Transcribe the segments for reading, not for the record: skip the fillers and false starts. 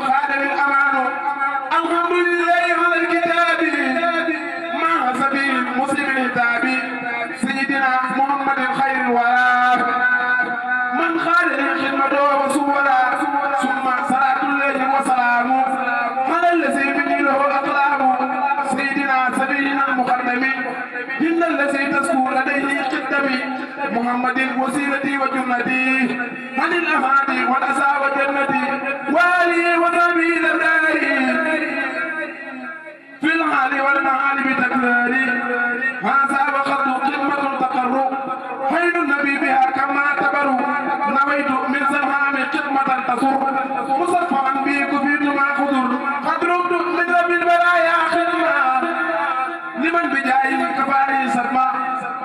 خادم الأمان الحمد لله على الكتاب مع سبيل مسلم الهتاب سيدنا محمد خير الورى من خالد خدمته وسولا ثم صلاة الله وسلامه على الذي به له أقلام سيدنا سبيلنا المقدم إن الذي تسكو لديه قدمي محمد وسيلتي وجنتي عن الأهادي والأسى وجنتي والي وصحبه الأبرار في الحال والمعال بتكراري هذا وقت قمة تقر حين النبي بها كما اعتبروا نويت من سلام قمة تصر مصفعا بي كفيت ما خضر قد رمت من رب البرايا خدمة لمن بجاي كفاري سلمى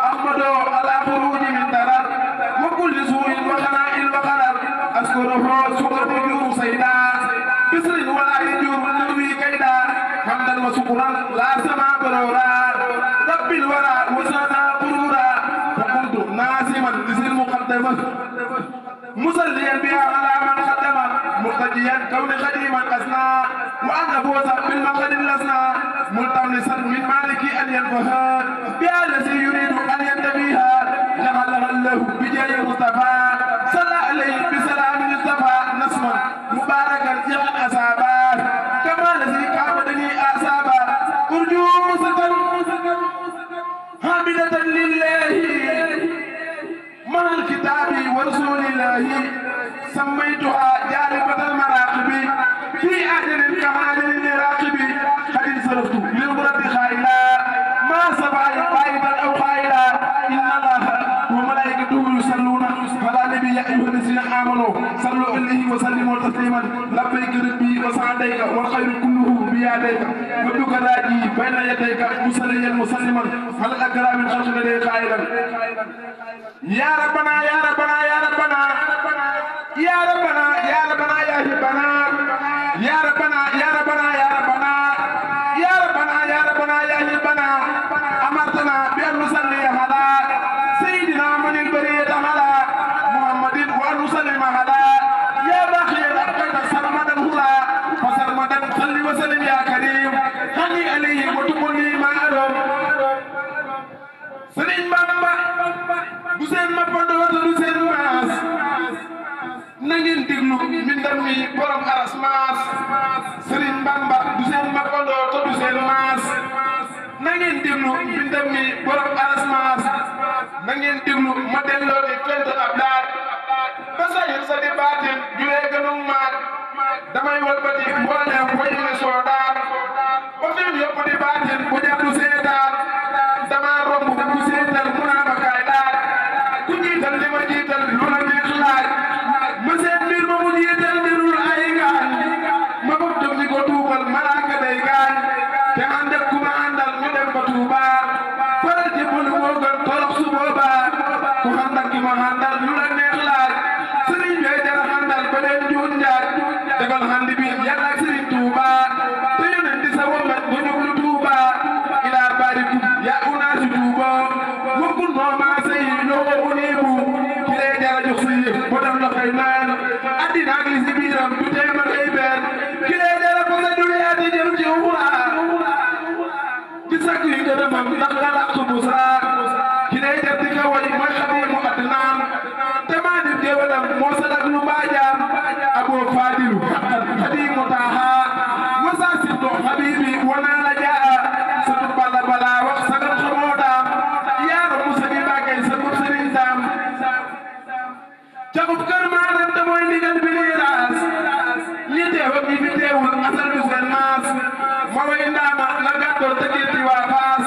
أحمد على خروج من درر وكل سوء وخناء وقرر أذكره سكر يجور سيدا بسر ولا يجور نبي كيدا حمدا وشكرا لا سمع برورا رب الورى وسنا قرورا فقلت ناسما لسر مقدمة مصليا بها على من خدم مرتجيا كون خديما أسنى وأن فوزا بالمقد الأسنى ملتمسا من مالك أن ينفها بها الذي يريد أن ينتبيها جعلها له بجاه المصطفى صلى عليه بسلام المصطفى نسما مباركا يغن أصابا كما الذي كابدني أصابا أرجو مسكا حامدة لله مع الكتاب ورسول الله سميتها جالبة المراقب في أجل كمال لراقب قد انصرفت للمرد خائلا ما سبع قائدا أو خائلا إن الله وملائكته يصلون على النبي يا أيها الذين آمنوا صلوا عليه وسلموا تسليما لبيك ربي وسعديك والخير كله بيديك وابنك راجي بين يديك مصليا مسلما على الأكرام الخلق لديك قائلا يا ربنا يا ربنا يا ربنا يا ربنا يا ربنا يا هبنا يا ربنا يا ربنا يا ربنا يا ربنا يا ربنا يا هبنا أمرتنا بأن نصلي على سيدنا من البرية على محمد وأن نسلم على يا باقي الأبقى سرمدا هلا فسرمدا صل وسلم يا كريم هني عليه وتقولي ما أرم سرين بابا بسين ما بدو بسين ماس نangeen déglu mbindam mi borom aras maas Serigne Bamba du seen makandoo te du seen maas nangeen déglu mbindam mi borom aras maas nangeen déglu ma delloo di fent ab daat ba sayir sa di baatin julee gënum maat damay walbati mbooleem koy ne soo daat ba film yëpp di baatin bu jàddu seetaan dama romb bu seetal mu naa ma kaay daat ku jiital li ma jiital lu la neex laaj ma seet mbir ma mu jiital mbirul ay gaañ ma bëgg dem di ko tuubal malaaka day gaañ te ànd ak ku ma àndal ñu dem ba Tuuba faral jébbalu moo gën torox su boobaa ku ànd ak ki ma àndal lu la neex laaj sëriñ bee jara àndal ba leen juut njaaj defal ànd bi yàlla ak sëriñ Tuuba te yonent di sa womat ba jublu Tuuba ilaa baarikum yaa unaasi Tuuba wokkul noo maa sey loo uniibu ki lee jara jox si yëf ba dem la xëy naan addina ak li si biiram du teema xëy benn ki lee jara ko sa duniyaati jëm ci uxraa di sakku yi gërëmam ndax nga làq busra ki lee jar di ka way mooy xadimu adnaan te maa di géwalam moo sadak lu mbaajaam aboo faadilu xadimu taaha wasa sitto habibi wanaa la jaa satu bala bala wax sagal xamoo daam yaaro musa di bagay sa bur sëriñ daam cagub kër maanam te mooy ndigal bi ni raas ñi teew ak ñi fi teewul asal du seen maas ma way ndaama la gàttoor te gitti waa faas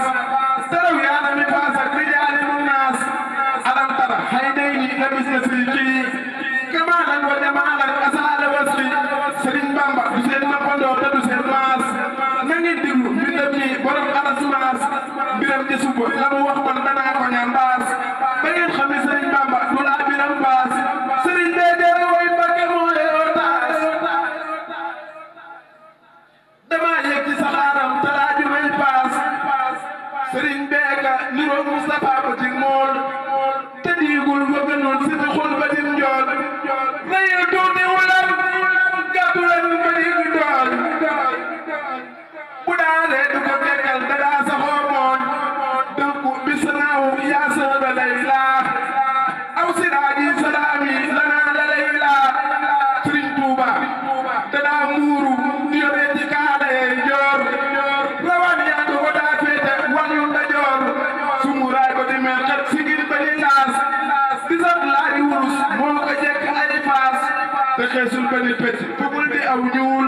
taraw yaana mi faas ak rijaali mu naas alam tara hay day ni la bis na sii kii kamaalan wa jamaalan asaala wasli sëriñ xeesul ba ni pecc bëggul di aw ñuul